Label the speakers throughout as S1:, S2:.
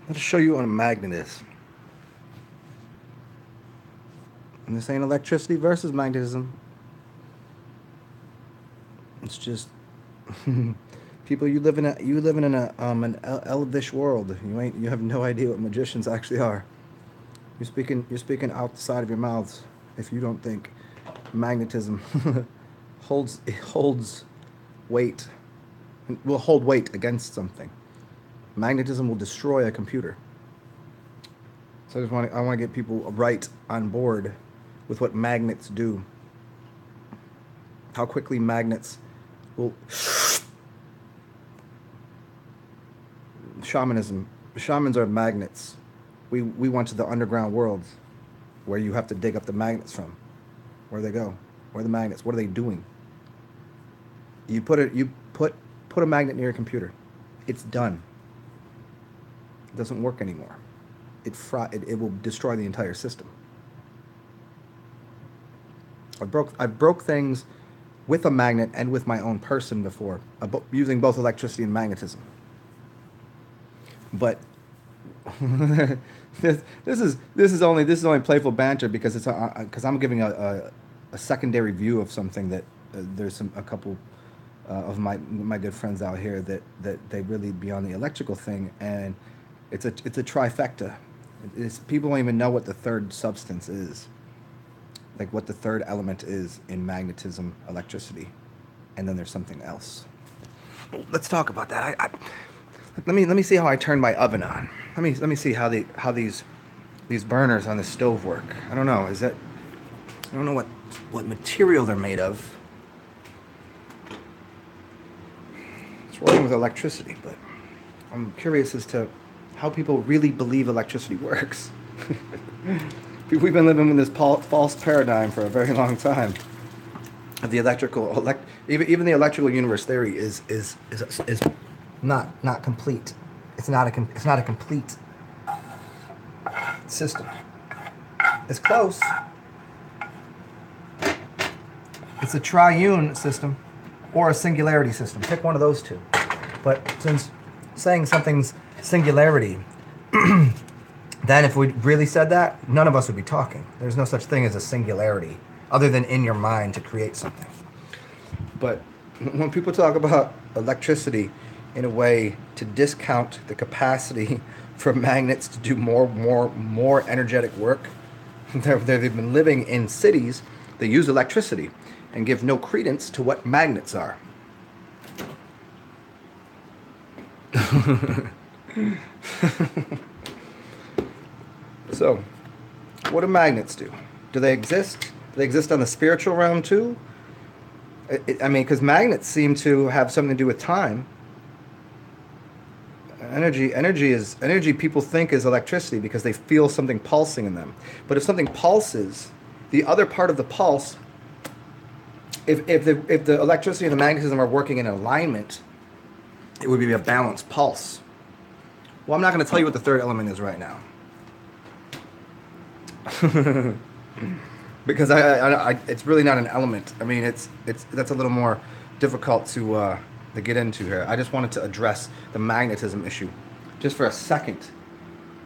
S1: Let's show you what a magnet is. And this ain't electricity versus magnetism. It's just people. You live in an elvish world. You have no idea what magicians actually are. You're speaking out the side of your mouths if you don't think magnetism holds weight, will hold weight against something. Magnetism will destroy a computer. So I want to get people right on board with what magnets do. How quickly magnets will shamanism. Shamans are magnets. We went to the underground worlds where you have to dig up the magnets from. Where do they go? Where are the magnets? What are they doing? You put a magnet near your computer. It's done. It doesn't work anymore. It will destroy the entire system. I broke things with a magnet and with my own person before, using both electricity and magnetism. But this is only playful banter because it's because I'm giving a secondary view of something that there's a couple of my good friends out here that they really be on the electrical thing, and it's a trifecta. People don't even know what the third substance is, like what the third element is in magnetism, electricity, and then there's something else. Let's talk about that. Let me see how I turn my oven on. Let me see how these burners on the stove work. I don't know. I don't know what material they're made of. It's rolling with electricity, but I'm curious as to how people really believe electricity works. We've been living in this false paradigm for a very long time. The even the electrical universe theory is not complete. It's not a complete system. It's close. It's a triune system or a singularity system. Pick one of those two. But since saying something's singularity, then if we really said that, none of us would be talking. There's no such thing as a singularity other than in your mind to create something. But when people talk about electricity in a way to discount the capacity for magnets to do more energetic work, they've been living in cities that use electricity and give no credence to what magnets are. So, what do magnets do? Do they exist? Do they exist on the spiritual realm too? I mean, because magnets seem to have something to do with time. Energy. People think is electricity because they feel something pulsing in them. But if something pulses, the other part of the pulse, if the electricity and the magnetism are working in alignment, it would be a balanced pulse. Well, I'm not going to tell you what the third element is right now. Because it's really not an element. I mean, that's a little more difficult to get into here. I just wanted to address the magnetism issue, just for a second.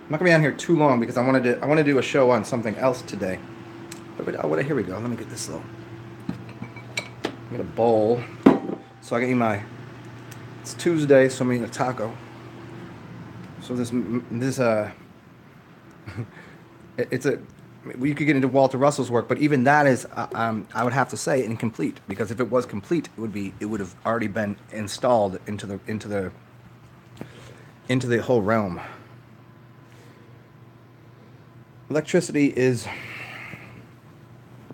S1: I'm not gonna be on here too long because I want to do a show on something else today. Here we go. Let me get this little. Get a bowl. So I get It's Tuesday, so I'm eating a taco. So it's a. You could get into Walter Russell's work, but even that is, I would have to say, incomplete. Because if it was complete, it would have already been installed into the whole realm. Electricity is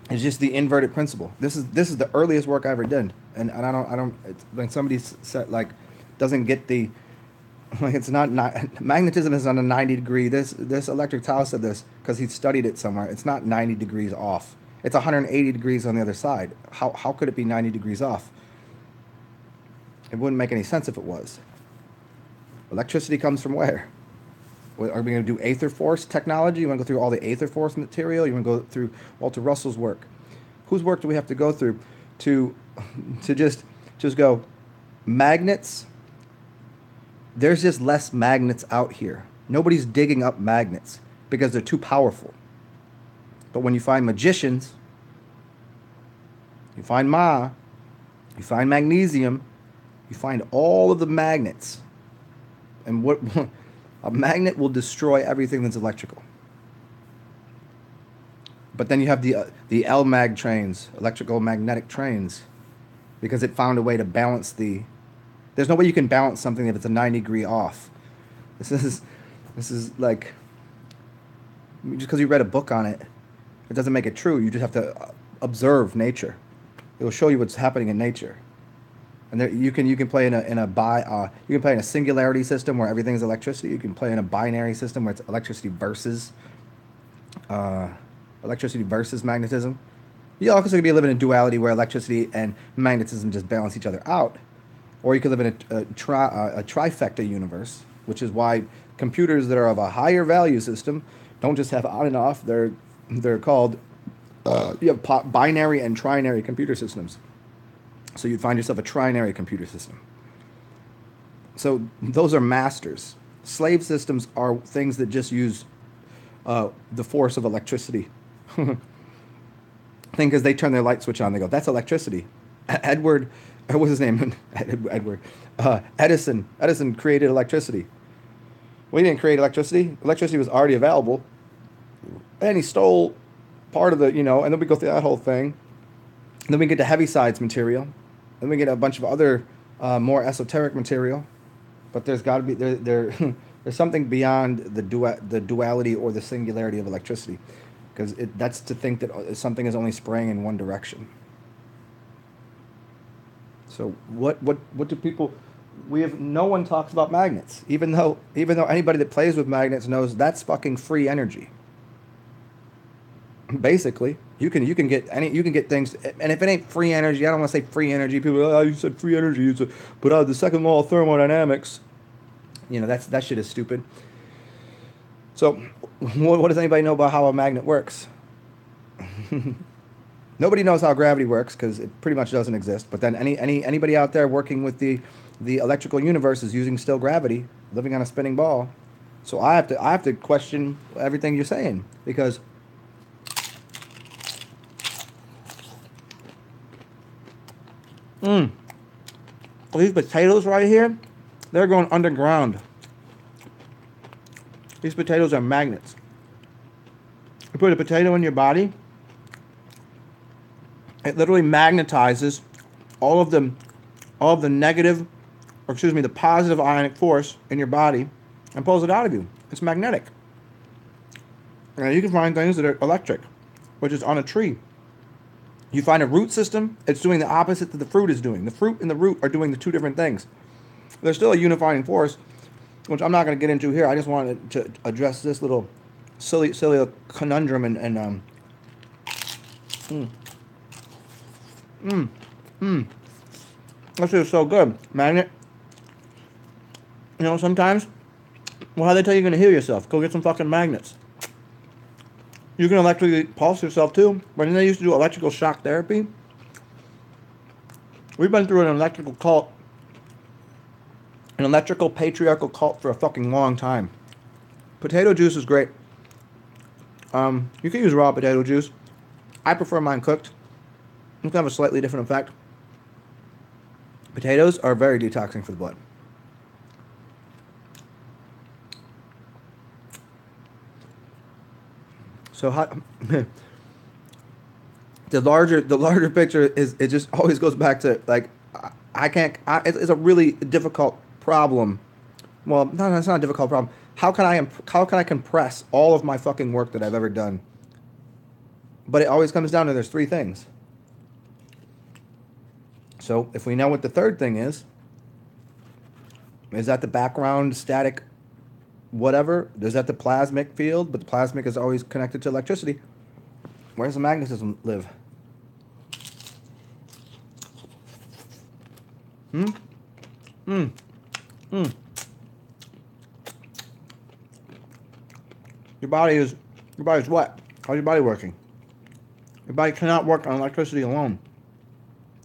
S1: just the inverted principle. This is the earliest work I ever did, and I don't. It's, when somebody said doesn't get the. It's not magnetism is on a 90 degree. This electric towel said this because he studied it somewhere. It's not 90 degrees off. It's 180 degrees on the other side. How could it be 90 degrees off? It wouldn't make any sense if it was. Electricity comes from where? Are we going to do Aether Force technology? You want to go through all the Aether Force material? You want to go through Walter Russell's work? Whose work do we have to go through to just go magnets? There's just less magnets out here. Nobody's digging up magnets because they're too powerful. But when you find magicians, you find you find magnesium, you find all of the magnets. And what a magnet will destroy everything that's electrical. But then you have the LMAG trains, electrical magnetic trains, because it found a way to balance the. There's no way you can balance something if it's a 90-degree off. This is like, just because you read a book on it, it doesn't make it true. You just have to observe nature. It will show you what's happening in nature. And there, you can play in a you can play in a singularity system where everything is electricity. You can play in a binary system where it's uh, electricity versus magnetism. You also could be living in duality where electricity and magnetism just balance each other out. Or you could live in a trifecta universe, which is why computers that are of a higher value system don't just have on and off. They're called you have binary and trinary computer systems. So you'd find yourself a trinary computer system. So those are masters. Slave systems are things that just use the force of electricity. Thing because they turn their light switch on, they go, "That's electricity." Edward, what's his name? Edward. Edison. Edison created electricity. Well, he didn't create electricity. Electricity was already available, and he stole part of the, and then we go through that whole thing. And then we get to heavy-sides material. Then we get a bunch of other more esoteric material. But there's got to be there's something beyond the duality or the singularity of electricity, because that's to think that something is only spraying in one direction. So what do people? No one talks about magnets, even though anybody that plays with magnets knows that's fucking free energy. Basically, you can get things, and if it ain't free energy, I don't want to say free energy. People are, "Oh, you said free energy," but the second law of thermodynamics, that shit is stupid. So, what does anybody know about how a magnet works? Nobody knows how gravity works because it pretty much doesn't exist. But then anybody out there working with the electrical universe is using still gravity, living on a spinning ball. So I have to question everything you're saying, because these potatoes right here, they're going underground. These potatoes are magnets. You put a potato in your body, it literally magnetizes all of the negative, or excuse me, the positive ionic force in your body and pulls it out of you. It's magnetic. And you can find things that are electric, which is on a tree. You find a root system, it's doing the opposite that the fruit is doing. The fruit and the root are doing the two different things. There's still a unifying force, which I'm not going to get into here. I just wanted to address this little silly conundrum and That shit is so good. Magnet. Sometimes, well, how they tell you you're going to heal yourself? Go get some fucking magnets. You can electrically pulse yourself too. When they used to do electrical shock therapy, we've been through an electrical cult, an electrical patriarchal cult for a fucking long time. Potato juice is great. You can use raw potato juice. I prefer mine cooked. It can have a slightly different effect. Potatoes are very detoxing for the blood. So the larger picture is, it just always goes back to, like, it's a really difficult problem. Well, no, it's not a difficult problem. How can I compress all of my fucking work that I've ever done? But it always comes down to there's three things. So if we know what the third thing is that the background static whatever? Is that the plasmic field? But the plasmic is always connected to electricity. Where does the magnetism live? Your body is what? How's your body working? Your body cannot work on electricity alone.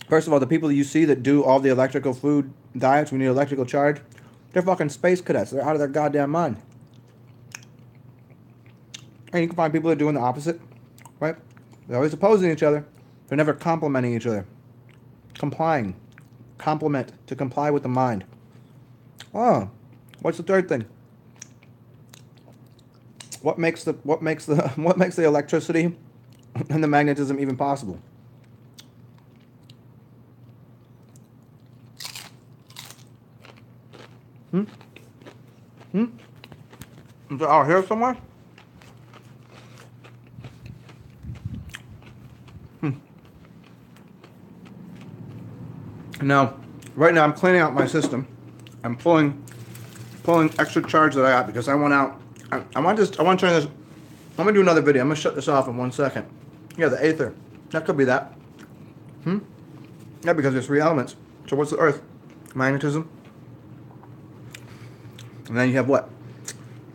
S1: First of all, the people that you see that do all the electrical food diets, we need electrical charge, they're fucking space cadets. They're out of their goddamn mind. And you can find people that are doing the opposite, right? They're always opposing each other. They're never complimenting each other. Complying. Complement, to comply with the mind. Oh, what's the third thing? What makes the electricity and the magnetism even possible? Is it out here somewhere? Now, right now I'm cleaning out my system. I'm pulling extra charge that I got because I went out. I want to turn this. I'm gonna do another video. I'm gonna shut this off in 1 second. Yeah, the Aether. That could be that. Yeah, because there's 3 elements. So what's the Earth? Magnetism. And then you have what?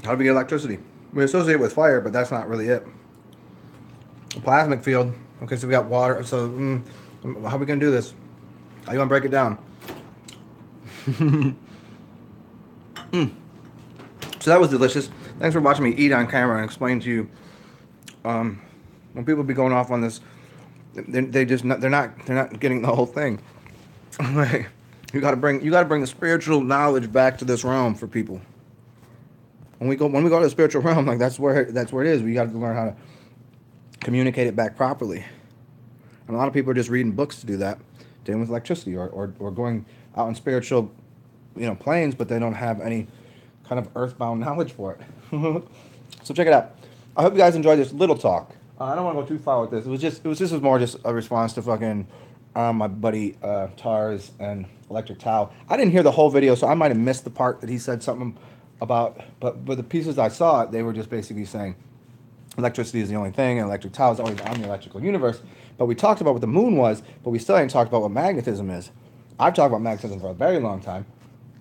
S1: How do we get electricity? We associate it with fire, but that's not really it. A plasmic field. Okay, so we got water. So how are we gonna do this? How you gonna break it down? So that was delicious. Thanks for watching me eat on camera and explain to you. When people be going off on this, they're not getting the whole thing. you gotta bring the spiritual knowledge back to this realm for people. When we go to the spiritual realm, like that's where it is. We got to learn how to communicate it back properly. And a lot of people are just reading books to do that, dealing with electricity or going out in spiritual, planes, but they don't have any kind of earthbound knowledge for it. So check it out. I hope you guys enjoyed this little talk. I don't want to go too far with this. This was more just a response to fucking my buddy Tars and Electric Tau. I didn't hear the whole video, so I might have missed the part that he said something about. But the pieces I saw, they were just basically saying electricity is the only thing, and Electric Tau is always on the electrical universe. But we talked about what the moon was, but we still ain't talked about what magnetism is. I've talked about magnetism for a very long time,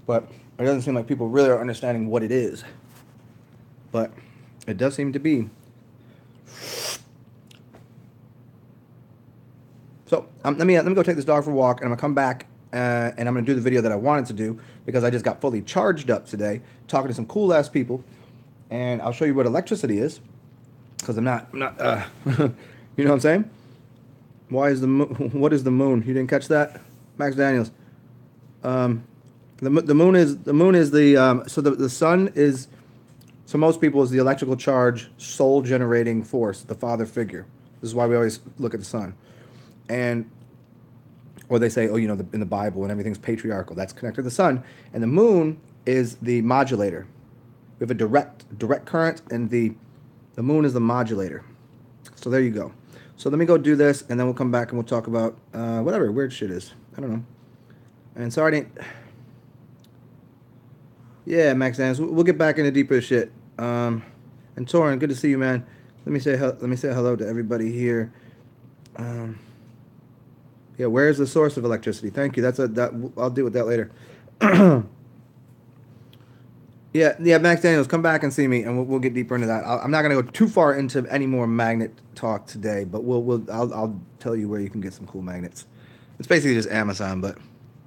S1: but it doesn't seem like people really are understanding what it is. But it does seem to be. So let me go take this dog for a walk, and I'm gonna come back and I'm gonna do the video that I wanted to do because I just got fully charged up today, talking to some cool ass people, and I'll show you what electricity is, because I'm not you know what I'm saying? What is the moon? You didn't catch that, Max Daniels? The moon is the so the sun is, so most people, is the electrical charge soul generating force, the father figure. This is why we always look at the sun. And, or they say, in the Bible and everything's patriarchal. That's connected to the sun. And the moon is the modulator. We have a direct current, and the moon is the modulator. So there you go. So let me go do this, and then we'll come back and we'll talk about whatever weird shit is. I don't know. And sorry I didn't. Yeah, Max Daniels, we'll get back into deeper shit. And Torin, good to see you, man. Let me say hello to everybody here. Yeah, where is the source of electricity? Thank you. I'll deal with that later. Yeah, Max Daniels, come back and see me, and we'll get deeper into that. I'm not gonna go too far into any more magnet talk today, but I'll tell you where you can get some cool magnets. It's basically just Amazon, but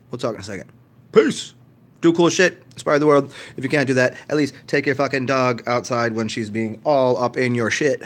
S1: we'll talk in a second. Peace. Do cool shit. Inspire the world. If you can't do that, at least take your fucking dog outside when she's being all up in your shit.